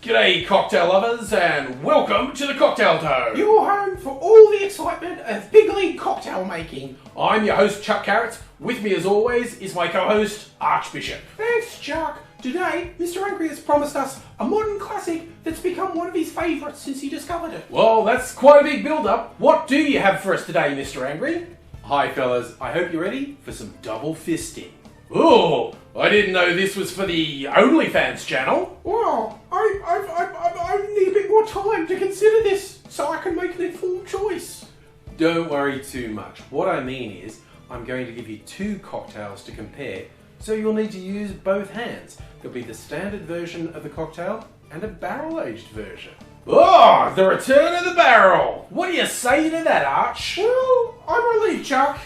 G'day cocktail lovers and welcome to the Cocktail Toe. Your home for all the excitement of big league cocktail making. I'm your host Chuck Carrots. With me as always is my co-host Archbishop. Thanks, Chuck. Today, Mr. Angry has promised us a modern classic that's become one of his favourites since he discovered it. Well, that's quite a big build-up. What do you have for us today, Mr. Angry? Hi fellas, I hope you're ready for some double fisting. Oh, I didn't know this was for the OnlyFans channel. Well, I need a bit more time to consider this so I can make an informed choice. Don't worry too much. What I mean is, I'm going to give you two cocktails to compare, so you'll need to use both hands. There'll be the standard version of the cocktail and a barrel-aged version. Oh, the return of the barrel! What do you say to that, Arch? Well, I'm relieved, Chuck.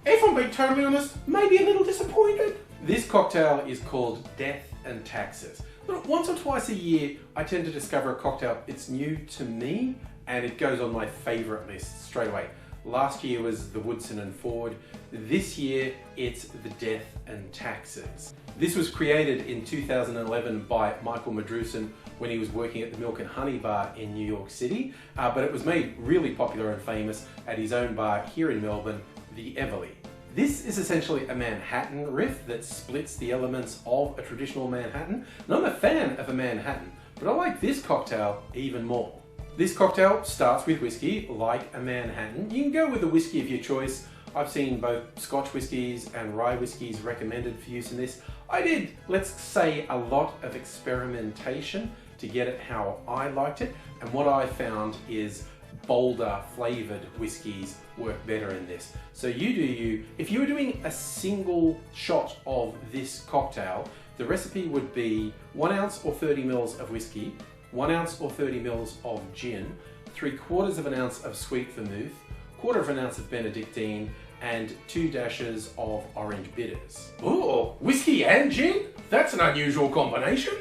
If I'm being totally honest, maybe a little disappointed. This cocktail is called Death and Taxes. Look, once or twice a year, I tend to discover a cocktail. It's new to me, and it goes on my favourite list straight away. Last year was the Woodson and Ford. This year, it's the Death and Taxes. This was created in 2011 by Michael Madrusin when he was working at the Milk and Honey Bar in New York City, but it was made really popular and famous at his own bar here in Melbourne, the Everly. This is essentially a Manhattan riff that splits the elements of a traditional Manhattan. And I'm a fan of a Manhattan, but I like this cocktail even more. This cocktail starts with whiskey, like a Manhattan. You can go with a whiskey of your choice. I've seen both Scotch whiskies and rye whiskies recommended for use in this. I did, let's say, a lot of experimentation to get it how I liked it. And what I found is bolder flavoured whiskies work better in this. So you do you. If you were doing a single shot of this cocktail, the recipe would be 1 ounce or 30 mils of whiskey, 1 ounce or 30 mils of gin, 3/4 of an ounce of sweet vermouth, 1/4 of an ounce of benedictine, and 2 dashes of orange bitters. Oh, whiskey and gin? That's an unusual combination.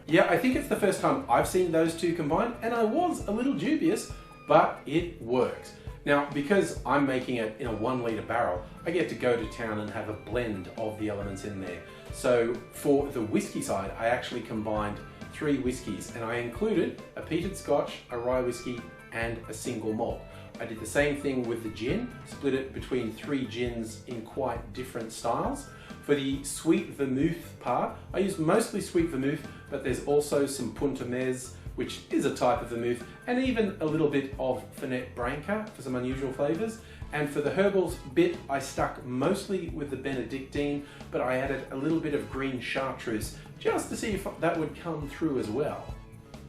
Yeah, I think it's the first time I've seen those two combined, and I was a little dubious, but it works. Now, because I'm making it in a 1 litre barrel, I get to go to town and have a blend of the elements in there. So for the whiskey side, I actually combined 3 whiskies, and I included a peated Scotch, a rye whiskey, and a single malt. I did the same thing with the gin, split it between 3 gins in quite different styles. For the sweet vermouth part, I used mostly sweet vermouth, but there's also some Punta Mez, which is a type of vermouth, and even a little bit of Fernet Branca for some unusual flavours. And for the herbals bit, I stuck mostly with the benedictine, but I added a little bit of green chartreuse just to see if that would come through as well.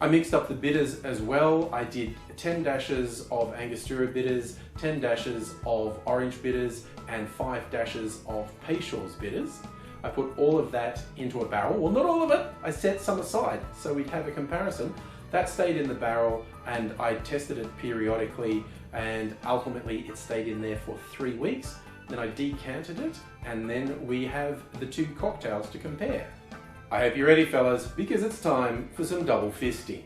I mixed up the bitters as well. I did 10 dashes of Angostura bitters, 10 dashes of orange bitters, and 5 dashes of Peychaud's bitters. I put all of that into a barrel. Well, not all of it. I set some aside so we'd have a comparison. That stayed in the barrel, and I tested it periodically, and ultimately it stayed in there for 3 weeks. Then I decanted it, and then we have the two cocktails to compare. I hope you're ready, fellas, because it's time for some double fisting.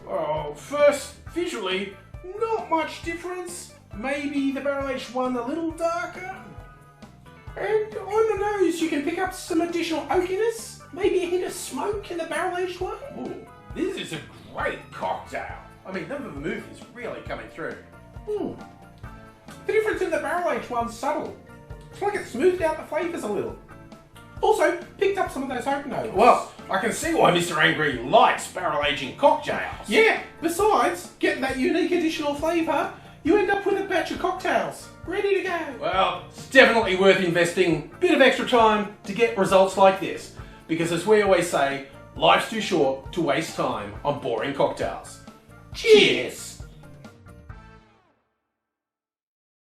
Well, first, visually, not much difference. Maybe the barrel-aged one a little darker. And on the nose, you can pick up some additional oakiness. Maybe a hint of smoke in the barrel-aged one. Ooh, this is a great cocktail. I mean, the vermouth is really coming through. The difference in the barrel-aged one's subtle. It's like it smoothed out the flavours a little. Also, picked up some of those oak notes. Well, I can see why Mr. Angry likes barrel-aging cocktails. Yeah, besides getting that unique additional flavour, you end up with a batch of cocktails ready to go. Well, it's definitely worth investing a bit of extra time to get results like this. Because as we always say, life's too short to waste time on boring cocktails. Cheers!